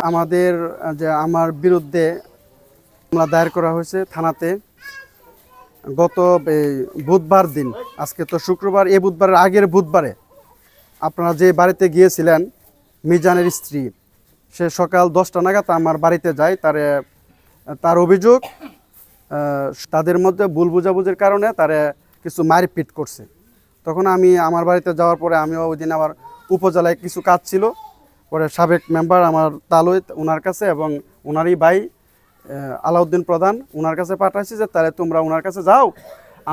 আমাদের যে আমার বিরুদ্ধে মামলা দায়ের করা হয়েছে থানাতে গত বুধবার দিন। আজকে তো শুক্রবার, এই বুধবারের আগের বুধবারে আপনারা যে বাড়িতে গিয়েছিলেন মিজানের স্ত্রী, সে সকাল 10টা নাগাদ আমার বাড়িতে যায়। তার অভিযোগ তাদের মধ্যে ভুল বুঝাবুঝির কারণে তারে কিছু মারপিট করছে। তখন আমি আমার বাড়িতে যাওয়ার পরে আমিও ওই দিন আমার উপজেলায় কিছু কাজ ছিল, পরে সাবেক মেম্বার আমার তালুই ওনার কাছে এবং ওনারই ভাই আলাউদ্দিন প্রধান ওনার কাছে পাঠাইছি যে তাহলে তোমরা ওনার কাছে যাও,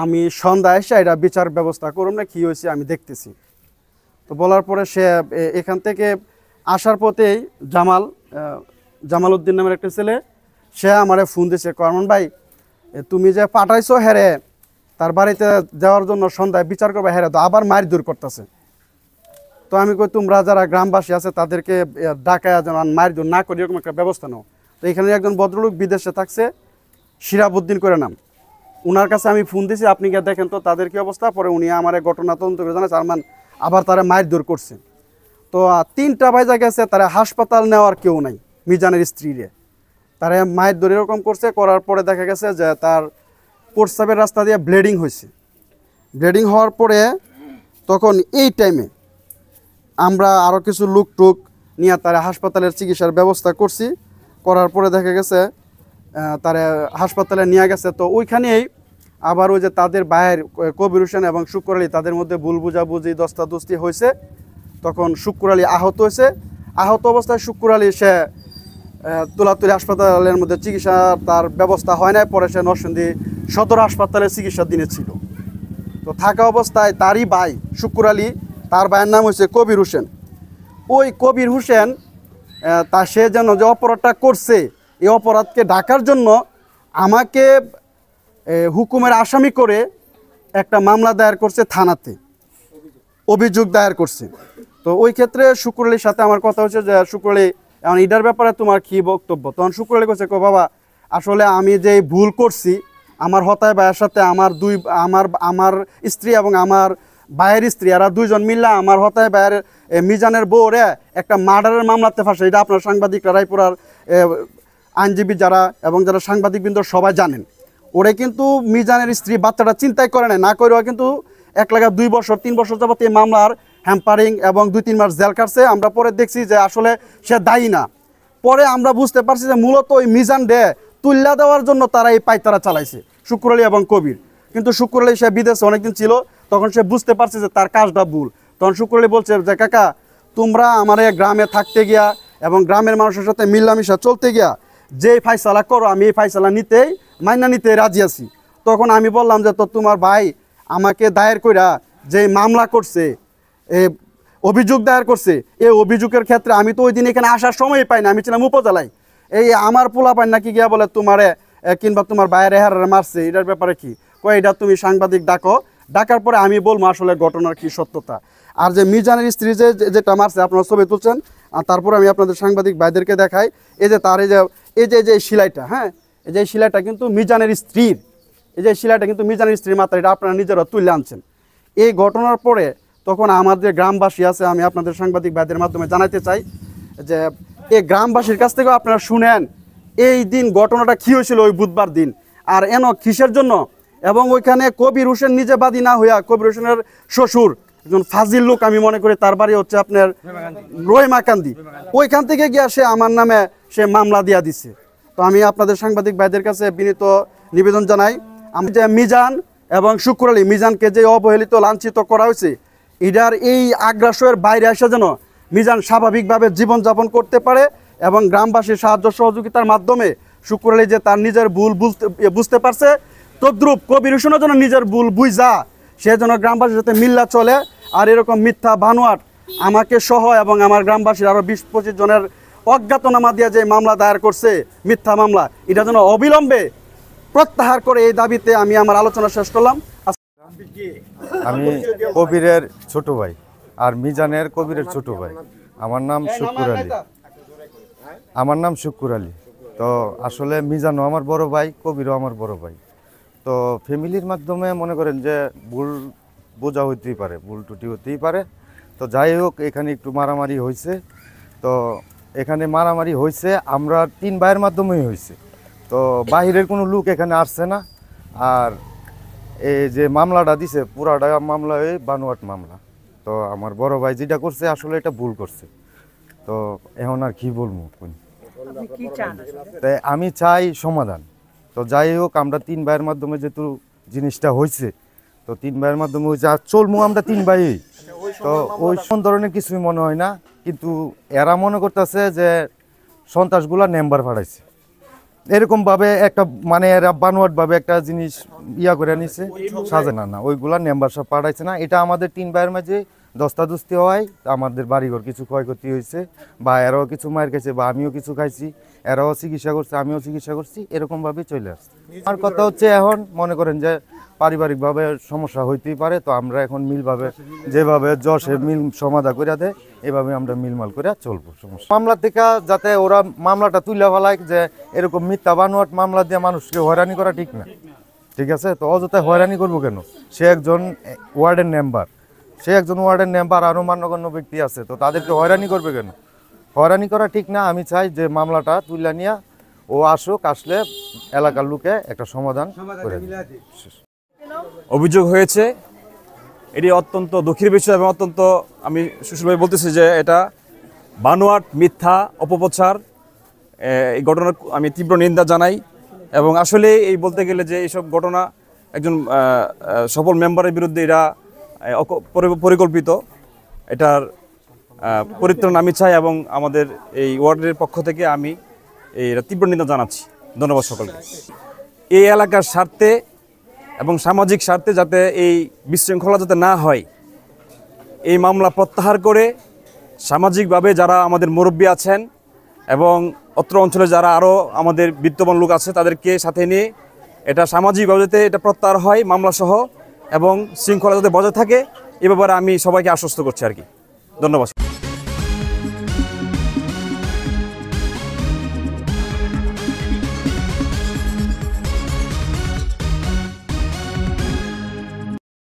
আমি সন্ধ্যা এসে এটা বিচার ব্যবস্থা করুন না, কী হয়েছে আমি দেখতেছি। তো বলার পরে সে এখান থেকে আসার পথেই জামাল উদ্দিন নামের একটা ছেলে, সে আমারে ফোন দিয়েছে, করমান ভাই তুমি যে পাঠাইছো হেরে তার বাড়িতে যাওয়ার জন্য সন্ধ্যায় বিচার করবে, হেরে তো আবার মারধর করতেছে। তো আমি কই তোমরা যারা গ্রামবাসী আছে তাদেরকে ডাকায় যেন মারধর না করি এরকম একটা ব্যবস্থা নাও। তো এখানে একজন ভদ্রলোক বিদেশে থাকছে, শিরাবউদ্দিন করে নাম, ওনার কাছে আমি ফোন দিয়েছি, আপনি গিয়ে দেখেন তো তাদের কী অবস্থা। পরে উনি আমার ঘটনা তদন্ত করে জানাচ্ছে আরমান আবার তারা মারধর করছে। তো 3টা বাজে গেছে, তারা হাসপাতাল নেওয়ার কেউ নাই। মিজানের স্ত্রীরে তারা মারধর এরকম করছে, করার পরে দেখা গেছে যে তার প্রস্রাবের রাস্তা দিয়ে ব্লিডিং হয়েছে। ব্লিডিং হওয়ার পরে তখন এই টাইমে আমরা আরও কিছু লোক টুক নিয়ে তারা হাসপাতালের চিকিৎসার ব্যবস্থা করছি। করার পরে দেখা গেছে তারা হাসপাতালে নিয়ে গেছে। তো ওইখানেই আবার ওই যে তাদের ভাইয়ের কবির হোসেন এবং শুক্র আলী, তাদের মধ্যে ভুল বুঝাবুঝি দস্তাদস্তি হয়েছে। তখন শুক্র আলী আহত হয়েছে। আহত অবস্থায় শুক্র আলী সে তুলাতুলি হাসপাতালের মধ্যে চিকিৎসা তার ব্যবস্থা হয় নাই, পরে সে নরসিংদী সদর হাসপাতালে চিকিৎসার দিনে ছিল। তো থাকা অবস্থায় তারই ভাই শুক্র আলী, তার ভাইয়ের নাম হচ্ছে কবির হোসেন। ওই কবির হোসেন সে যেন যে অপরাধটা করছে এই অপরাধকে ঢাকার জন্য আমাকে হুকুমের আসামি করে একটা মামলা দায়ের করছে থানাতে, অভিযোগ দায়ের করছে। তো ওই ক্ষেত্রে শুক্র আলীর সাথে আমার কথা হচ্ছে যে শুক্র আলী এখন এটার ব্যাপারে তোমার কী বক্তব্য। তখন শুক্র আলী বলছে, বাবা আসলে আমি যে ভুল করছি আমার হতায় ভাইয়ের সাথে আমার স্ত্রী এবং আমার ভাইয়ের স্ত্রী এরা দুইজন মিললে আমার হতায় ভাইয়ের মিজানের বউরে একটা মার্ডারের মামলাতে ফাঁসে। এটা আপনার সাংবাদিকরা রায়পুরার আইনজীবী যারা এবং যারা সাংবাদিকবৃন্দ সবাই জানেন। ওরে কিন্তু মিজানের স্ত্রী বাচ্চাটা চিন্তাই করে না করেও কিন্তু 1 বছর 3 বছর যাবত এই মামলার হ্যাম্পারিং এবং 2-3 মাস জেল কাটছে। আমরা পরে দেখছি যে আসলে সে দায়ী না। পরে আমরা বুঝতে পারছি যে মূলত ওই মিজান ডে তুল্লা দেওয়ার জন্য তারা এই পায়তারা চালাইছে শুক্র আলী এবং কবির। কিন্তু শুক্র আলী সে বিদেশে অনেকদিন ছিল, তখন সে বুঝতে পারছে যে তার কাজটা ভুল। তখন শুক্র আলী বলছে যে কাকা তোমরা আমার গ্রামে থাকতে গিয়া এবং গ্রামের মানুষের সাথে মিল্লামিশা চলতে গিয়া যেই ফাইসালা করো আমি এই ফাইসালা মাইনা নিতে রাজি আছি। তখন আমি বললাম যে তো তোমার ভাই আমাকে দায়ের কইরা যে মামলা করছে, অভিযোগ দায়ের করছে, এই অভিযোগের ক্ষেত্রে আমি তো ওই দিন এখানে আসার সময়ই পাই না, আমি ছিলাম উপজেলায়। এই আমার পোলা পাই নাকি গিয়া বলে তোমারে কিংবা তোমার ভাইয়ের হেরারে মারছে, এটার ব্যাপারে কি কয়, এটা তুমি সাংবাদিক ডাকো, ডাকার পরে আমি বলবো আসলে ঘটনার কি সত্যতা। আর যে মিজানের স্ত্রী যেটা মারছে আপনারা ছবি তুলছেন, আর তারপরে আমি আপনাদের সাংবাদিক ভাইদেরকে দেখাই। এই যে তার এই যে শিলাইটা, হ্যাঁ এই যে শিলাইটা কিন্তু মিজানের স্ত্রীর, এই যে শিলাইটা কিন্তু মিজানের স্ত্রীর মাথা, এটা আপনারা নিজেরা তুলে আনছেন। এই ঘটনার পরে তখন আমাদের গ্রামবাসী আছে, আমি আপনাদের সাংবাদিক ভাইদের মাধ্যমে জানাতে চাই যে এই গ্রামবাসীর কাছ থেকেও আপনারা শুনেন এই দিন ঘটনাটা কী হয়েছিল ওই বুধবার দিন আর কিসের জন্য। এবং ওইখানে কবির হোসেন নিজে বাদী না হইয়া, কবির হোসেনের শ্বশুর একজন ফাজিল লোক, আমি মনে করি তার বাড়ি হচ্ছে আপনার রহিমাকান্দি, ওইখান থেকে গিয়া সে আমার নামে সে মামলা দিয়া দিছে। তো আমি আপনাদের সাংবাদিক ভাইদের কাছে বিনীত নিবেদন জানাই, আমি যে মিজান এবং শুক্র আলী, মিজানকে যে অবহেলিত লাঞ্ছিত করা হয়েছে এটার এই আগ্রাসনের বাইরে আসে যেন মিজান স্বাভাবিকভাবে জীবনযাপন করতে পারে এবং গ্রামবাসীর সাহায্য সহযোগিতার মাধ্যমে শুক্র আলী যে তার নিজের ভুল বুঝতে পারছে, তদ্রূপ কবির হোসেনের জন্য নিজের ভুল বুঝা সে যেন গ্রামবাসীর সাথে মিল্লা চলে। আর এরকম মিথ্যা বানোয়াট আমাকে সহ এবং আমার গ্রামবাসীর আরও 20-25 জনের অজ্ঞাতনামা দিয়ে যে মামলা দায়ের করছে মিথ্যা মামলা, এটা যেন অবিলম্বে প্রত্যাহার করে এই দাবিতে আমি আমার আলোচনা শেষ করলাম। আমি কবিরের ছোট ভাই আর মিজানের কবিরের ছোট ভাই। আমার নাম শুক্র আলী। তো আসলে মিজানও আমার বড় ভাই, কবিরও আমার বড় ভাই। তো ফ্যামিলির মাধ্যমে মনে করেন যে ভুল বোঝা হইতেই পারে, ভুল টুটি হতেই পারে। তো যাই হোক এখানে একটু মারামারি হয়েছে। তো এখানে মারামারি হয়েছে আমরা 3 ভাইয়ের মাধ্যমেই হয়েছে। তো বাহিরের কোনো লোক এখানে আসছে না। আর এই যে মামলাটা দিছে পুরাটা মামলা এই বানোয়াট মামলা। তো আমার বড় ভাই যেটা করছে আসলে এটা ভুল করছে। তো এখন আর কি বলবো, তাই আমি চাই সমাধান। তো যাই হোক, আমরা 3 ভাইয়ের মাধ্যমে যেহেতু জিনিসটা হয়েছে, তো 3 ভাইয়ের মাধ্যমে হয়েছে, আর চলমু আমরা 3 ভাই। তো ওই ধরনের কিছুই মনে হয় না, কিন্তু এরা মনে করতেছে যে সন্ত্রাসগুলা নেম্বার ফাটাইছে, এরকম ভাবে একটা মানে এরা বানোয়াট ভাবে একটা জিনিস করে নিছে, সাজে না ওইগুলা নেম্বার সব পাঠাইছে না। এটা আমাদের 3 ভাইয়ের মাঝে দস্তাদস্তি হয়, আমাদের বাড়িঘর কিছু ক্ষয়ক্ষতি হয়েছে, বা এরাও কিছু মায়ের খাইছে, বা আমিও কিছু খাইছি, এরাও চিকিৎসা করছে, আমিও চিকিৎসা করছি, এরকম ভাবে চলে আসছে। আমার কথা হচ্ছে এখন মনে করেন যে পারিবারিকভাবে সমস্যা হইতেই পারে, তো আমরা এখন মিলভাবে যেভাবে যশে মিল সমাধা করে দেয় এভাবে আমরা মিলমাল করে চলবো। সমস্যা মামলা থেকে যাতে ওরা মামলাটা তুলে ফেলায়, যে এরকম মিথ্যা বানোয়াট মামলা দিয়ে মানুষকে হয়রানি করা ঠিক না। ঠিক আছে, তো অযথায় হয়রানি করবো কেন? সে একজন ওয়ার্ডের মেম্বার, আরও মান্যগণ্য ব্যক্তি আছে, তো তাদেরকে হয়রানি করবে কেন? হয়রানি করা ঠিক না। আমি চাই যে মামলাটা তুলে নিয়ে ও আসুক, আসলে এলাকার লোকে একটা সমাধান করে দেবে। অভিযোগ হয়েছে, এটি অত্যন্ত দুঃখের বিষয় এবং অত্যন্ত আমি সুশীলভাবে বলতেছি যে এটা বানোয়াট মিথ্যা অপপ্রচার। এই ঘটনার আমি তীব্র নিন্দা জানাই এবং আসলে এই বলতে গেলে যে এইসব ঘটনা একজন সফল মেম্বারের বিরুদ্ধে এরা পরিকল্পিত, এটার পরিত্রাণ আমি চাই এবং আমাদের এই ওয়ার্ডের পক্ষ থেকে আমি এই তীব্র নিন্দা জানাচ্ছি। ধন্যবাদ সকলকে। এই এলাকার স্বার্থে এবং সামাজিক স্বার্থে যাতে এই বিশৃঙ্খলা যাতে না হয়, এই মামলা প্রত্যাহার করে সামাজিকভাবে যারা আমাদের মুরব্বী আছেন এবং অত্র অঞ্চলে যারা আরও আমাদের বিত্তবান লোক আছে তাদেরকে সাথে নিয়ে এটা সামাজিকভাবে যাতে এটা প্রত্যাহার হয় মামলাসহ, এবং শৃঙ্খলা যাতে বজায় থাকে এ ব্যাপারে আমি সবাইকে আশ্বস্ত করছি আর কি। ধন্যবাদ।